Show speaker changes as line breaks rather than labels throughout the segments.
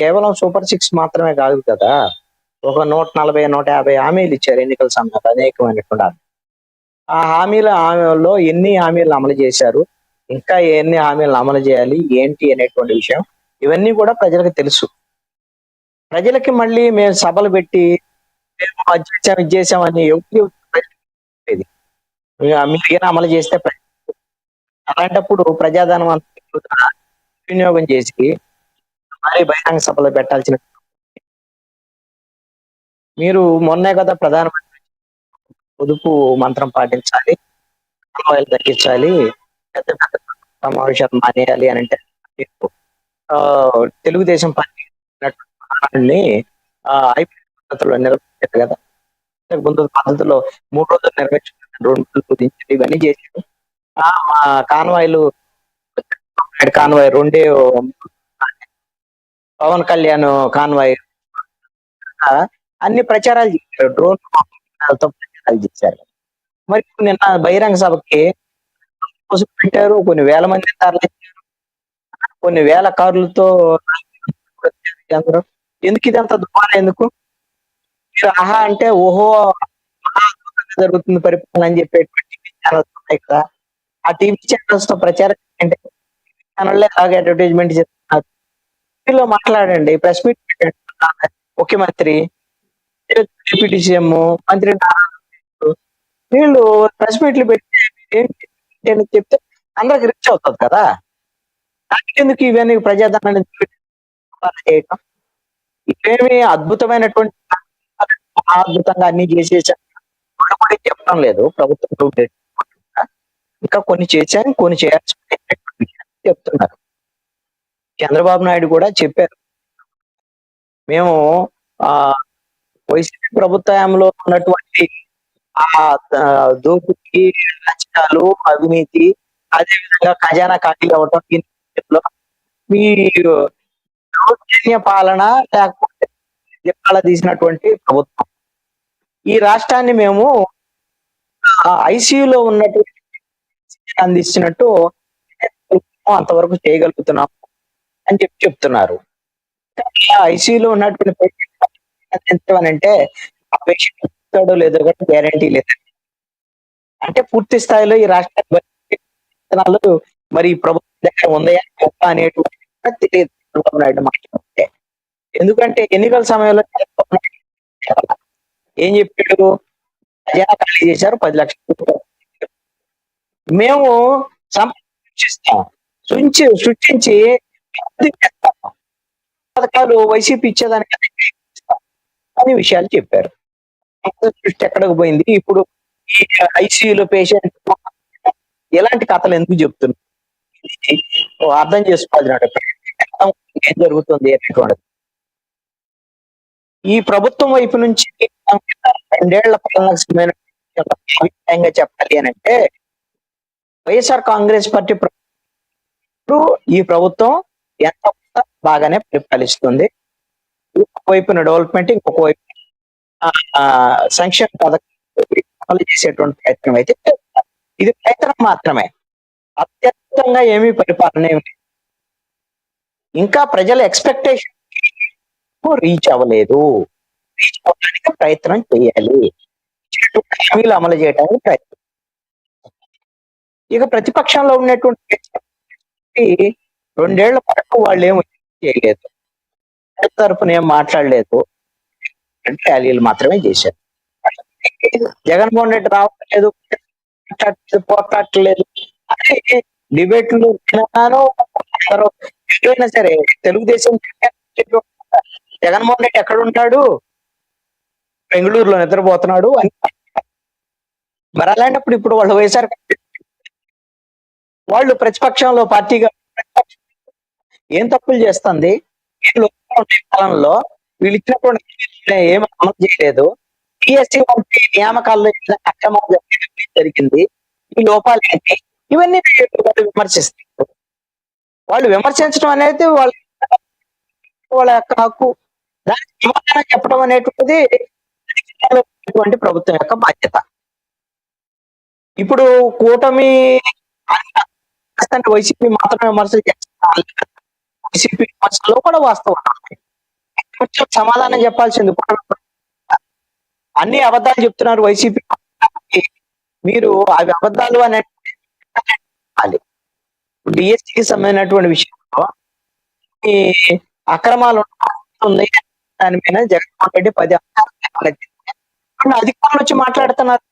కేవలం super six మాత్రమే కాదు కదా. ఒక 140, 150 హామీలు ఇచ్చారు ఎన్నికల సమయంలో, అనేకమైనటువంటి ఆ హామీలలో ఎన్ని హామీలు అమలు చేశారు, ఇంకా ఎన్ని హామీలను అమలు చేయాలి ఏంటి అనేటువంటి విషయం ఇవన్నీ కూడా ప్రజలకు తెలుసు. ప్రజలకి మళ్ళీ మేము సభలు పెట్టి మేము అది చేసాం ఇది చేసామని ఎవరికి చెప్పేది. మీరు ఏమైనా అమలు చేస్తే అలాంటప్పుడు ప్రజాధనం అంతా వినియోగం చేసి మరి బహిరంగ సభలో పెట్టాల్సిన మీరు మొన్నే కదా ప్రధానమంత్రి పొదుపు మంత్రం పాటించాలి, అమ్మాయిలు తగ్గించాలి, పెద్ద పెద్ద సమావేశాలు మానేయాలి అని అంటే ఆ, తెలుగుదేశం పార్టీ ఐపీఎల్ పద్ధతిలో నిర్వహించారు కదా. ముందు పద్ధతిలో 3 రోజులు నిర్వహించారు, 2 రోజులు కుదించారు, ఇవన్నీ చేశారు. మా కాన్వాయ్లు కాన్వాయ్ రెండే, పవన్ కళ్యాణ్ కాన్వాయ్ అన్ని ప్రచారాలు చేశారు, డ్రోన్ ప్రచారాలు చేశారు. మరి నిన్న బహిరంగ సభకి పెట్టారు, కొన్ని వేల మంది తరలించారు, కొన్ని వేల కార్లతో అందరూ. ఎందుకు ఇదంతా దుమారం ఎందుకు? మీరు ఆహా అంటే ఓహో మహా అద్భుతంగా జరుగుతుంది పరిపాలన అని చెప్పేటువంటి టీవీ ఛానల్స్ ఉన్నాయి కదా. ఆ టీవీ ఛానల్స్ తో ప్రచారం అంటే ఛానల్ అలాగే అడ్వర్టైజ్మెంట్ చేస్తున్నారు. టీవీలో మాట్లాడండి, ప్రెస్ మీట్ పెట్టండి. ముఖ్యమంత్రి, డిప్యూటీ సీఎం, మంత్రి వీళ్ళు ప్రెస్ మీట్లు పెట్టి ఏంటి అని చెప్తే అందరికి రీచ్ అవుతుంది కదా. ఎందుకు ఇవన్నీ ప్రజాధనాన్ని చేయటం? ఇవేమి అద్భుతమైనటువంటి అద్భుతంగా అన్ని చేసేసారు కూడా చెప్పడం లేదు ప్రభుత్వం. ఇంకా కొన్ని చేశాను, కొన్ని చేయాల్సి చెప్తున్నారు. చంద్రబాబు నాయుడు కూడా చెప్పారు, మేము వైసీపీ ప్రభుత్వంలో ఉన్నటువంటి ఆ దోపిడీ, రాజకీయాలు, అవినీతి, అదేవిధంగా ఖజానా ఖాళీ అవ్వటం, మీ దౌర్జన్య పాలన లేకపోతే దివాళా తీసినటువంటి ప్రభుత్వం, ఈ రాష్ట్రాన్ని మేము ఐసీయూలో ఉన్నటువంటి అందిస్తున్నట్టు అంతవరకు చేయగలుగుతున్నాం అని చెప్తున్నారు. ఐసీయూలో ఉన్నటువంటి పేషెంట్ అంటే ఆ పేషెంట్ ఇస్తాడో లేదో కూడా గ్యారంటీ లేదు. అంటే పూర్తి స్థాయిలో ఈ రాష్ట్రాలు మరి ప్రభుత్వం దగ్గర ఉందయా అనేటువంటి తెలియదు చంద్రబాబు నాయుడు మాట్లాడితే. ఎందుకంటే ఎన్నికల సమయంలో ఏం చెప్పాడు, ఖజానా ఖాళీ చేశారు, 10 లక్షలు మేము సృష్టించి పథకాలు వైసీపీ ఇచ్చేదానికి అనే విషయాలు చెప్పారు. సృష్టి ఎక్కడికి పోయింది? ఇప్పుడు ఈ ఐసీయూలో పేషెంట్ ఎలాంటి కథలు ఎందుకు చెప్తున్నారు? అర్థం చేసుకోవాలి ఏం జరుగుతుంది అనేటువంటిది. ఈ ప్రభుత్వం వైపు నుంచి 2 ఏళ్ల పాలనగా చెప్పాలి అని అంటే వైఎస్ఆర్ కాంగ్రెస్ పార్టీ ఈ ప్రభుత్వం ఎంత బాగానే పరిపాలిస్తుంది. ఒకవైపున డెవలప్మెంట్, ఇంకొక వైపు సంక్షేమ పథకం అమలు చేసేటువంటి ప్రయత్నం అయితే ఇది ప్రయత్నం మాత్రమే, అత్యధికంగా ఏమీ పరిపాలన ఏమి ఇంకా ప్రజల ఎక్స్పెక్టేషన్ రీచ్ అవ్వలేదు. రీచ్ అవ్వడానికి ప్రయత్నం చేయాలి, హామీలు అమలు చేయడానికి ప్రయత్నం. ఇక ప్రతిపక్షంలో ఉన్నటువంటి 2 ఏళ్ల పాటు వాళ్ళు ఏమి చేయలేదు, తరపున ఏం మాట్లాడలేదు, ర్యాలీలు మాత్రమే చేశారు. జగన్మోహన్ రెడ్డి రావట్లేదు, పోట్లాడలేదు అని డిబేట్లు అందరూ ఎక్కడైనా సరే తెలుగుదేశం జగన్మోహన్ రెడ్డి ఎక్కడ ఉంటాడు, బెంగళూరులో నిద్రపోతున్నాడు అని. మరి అలాంటప్పుడు ఇప్పుడు వాళ్ళు వైఎస్ఆర్ వాళ్ళు ప్రతిపక్షంలో పార్టీగా ఏం తప్పులు చేస్తుంది? కాలంలో వీళ్ళు ఇచ్చినటువంటి ఏం అమలు చేయలేదు. టిఎస్సీ వంటి నియామకాల్లో అక్రమం జరిగింది, ఈ లోపాలు ఏంటి? ఇవన్నీ విమర్శిస్తారు. వాళ్ళు విమర్శించడం అనేది వాళ్ళ యొక్క హక్కు. దానికి సమాధానం చెప్పడం అనేటువంటిది ప్రభుత్వం యొక్క బాధ్యత. ఇప్పుడు కూటమి వైసీపీ మాత్రమే విమర్శలు చేస్తున్నారు, వైసీపీ విమర్శల్లో కూడా వాస్తవం. కొంచెం సమాధానం చెప్పాల్సింది. అన్ని అబద్ధాలు చెప్తున్నారు వైసీపీ. మీరు అవి అబద్ధాలు అని చెప్పాలి. డిఎస్సికి సంబంధించినటువంటి విషయంలో ఈ అక్రమాలు ఉన్నాయి దాని మీద జగన్మోహన్ రెడ్డి 10 అంశాలు అధికారులు వచ్చి మాట్లాడుతున్నారు.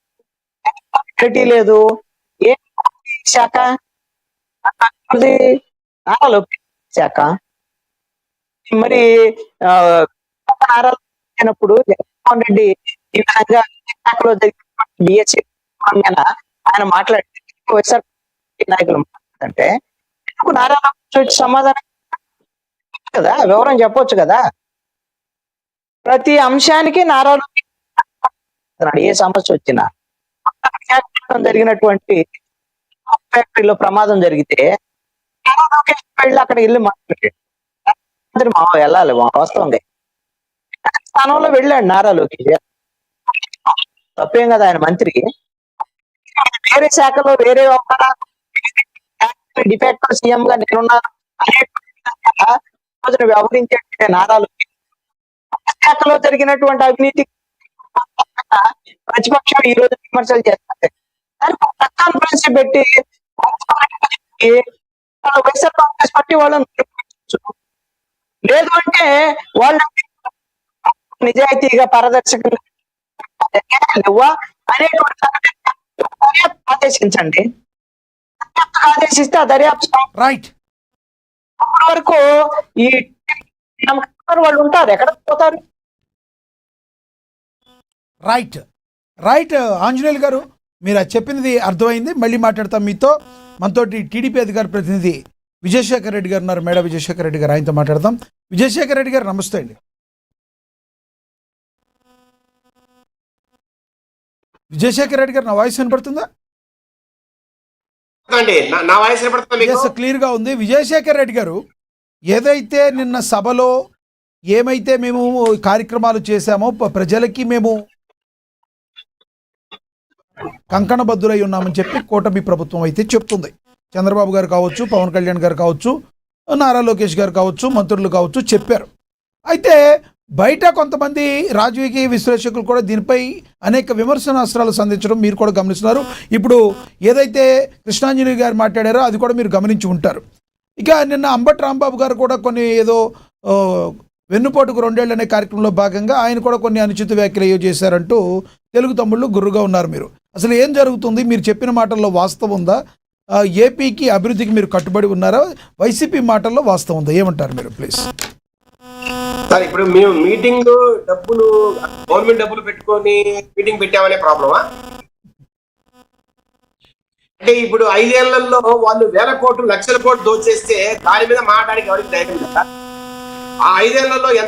క్లారిటీ లేదు. ఏ శాఖ అది నారా లోకేష్ శాఖ. మరి నారా అయినప్పుడు జగన్మోహన్ రెడ్డి ఈ విధంగా శాఖలో జరిగినటువంటి డిఎస్సి ఆయన మాట్లాడితే వైఎస్ఆర్ నాయకులు మాట్లాడుతుంటే ఎందుకు నారా లోకేష్ వచ్చి సమాధానం కదా, వివరం చెప్పొచ్చు కదా. ప్రతి అంశానికి నారా లోకేష్ ఏ సమస్య వచ్చినా జరిగినటువంటి ఫ్యాక్టరీలో ప్రమాదం జరిగితే నారా లోకేష్ వెళ్ళి అక్కడ వెళ్ళి మాట్లాడాడు. వెళ్ళాలి వాస్తవంగా స్థానంలో వెళ్ళాడు నారా లోకేష్. తప్పేం కదా, ఆయన మంత్రి. వేరే శాఖలో వేరే డిఫాక్టో సీఎం గా నేనున్నాను అనేటువంటి వ్యవహరించే నారా లోకేష్ శాఖలో జరిగినటువంటి అవినీతి ప్రతిపక్షం ఈ రోజు విమర్శలు చేస్తారు. కాన్ఫరెన్స్ పెట్టి వైఎస్ఆర్ కాంగ్రెస్ పార్టీ వాళ్ళని లేదు అంటే వాళ్ళు నిజాయితీగా పారదర్శకంగా అనేటువంటి ఆదేశించండి. ఆదేశిస్తే ఆ దర్యాప్తు
రైట్
అప్పటి వరకు ఈ వాళ్ళు ఉంటారు, ఎక్కడ పోతారు.
రైట్ రైట్ ఆంజనేయులు గారు, మీరు చెప్పినది అర్థమైంది. మళ్ళీ మాట్లాడతాం మీతో. మనతోటి టీడీపీ అధికార ప్రతినిధి విజయశేఖర్ రెడ్డి గారు ఉన్నారు. మేడ విజయశేఖర్ రెడ్డి గారు, ఆయనతో మాట్లాడదాం. విజయశేఖర్ రెడ్డి గారు నమస్తే అండి. విజయశేఖర్ రెడ్డి గారు, నా వాయిస్ వినపడుతుందా? క్లియర్ గా ఉంది. విజయశేఖర్ రెడ్డి గారు, ఏదైతే నిన్న సభలో ఏమైతే మేము కార్యక్రమాలు చేశామో ప్రజలకి మేము కంకణబద్దులై ఉన్నామని చెప్పి కూటమి ప్రభుత్వం అయితే చెప్తుంది. చంద్రబాబు గారు కావచ్చు, పవన్ కళ్యాణ్ గారు కావచ్చు, నారా లోకేష్ గారు కావచ్చు, మంత్రులు కావచ్చు చెప్పారు. అయితే బయట కొంతమంది రాజకీయ విశ్లేషకులు కూడా దీనిపై అనేక విమర్శనాస్త్రాలు సంధించడం మీరు కూడా గమనిస్తున్నారు. ఇప్పుడు ఏదైతే కృష్ణాంజనేయ గారు మాట్లాడారో అది కూడా మీరు గమనించి ఉంటారు. ఇక నిన్న అంబటి రాంబాబు గారు కూడా కొన్ని ఏదో వెన్నుపోటుకు 2 ఏళ్ళు అనే కార్యక్రమంలో భాగంగా ఆయన కూడా కొన్ని అనుచిత వ్యాఖ్యలు చేశారంటూ తెలుగు తమ్ముళ్ళు గుర్రుగా ఉన్నారు. మీరు అసలు ఏం జరుగుతుంది? మీరు చెప్పిన మాటల్లో వాస్తవం ఉందా? ఏపీకి అభివృద్ధికి మీరు కట్టుబడి ఉన్నారా? వైసీపీ మాటల్లో వాస్తవం ఉందా? ఏమంటారు మీరు ప్లీజ్?
సార్, ఇప్పుడు మేము మీటింగ్ డబ్బులు గవర్నమెంట్ డబ్బులు పెట్టుకొని మీటింగ్ పెట్టామనే ప్రాబ్లమా? అంటే ఇప్పుడు 5 ఏళ్లలో వాళ్ళు వేల కోట్లు, లక్షల కోట్లు దోచేస్తే దాని మీద మాట్లాడికి ఎవరికి ధైర్యం కదా? ఆ 5 ఏళ్లలో ఎంత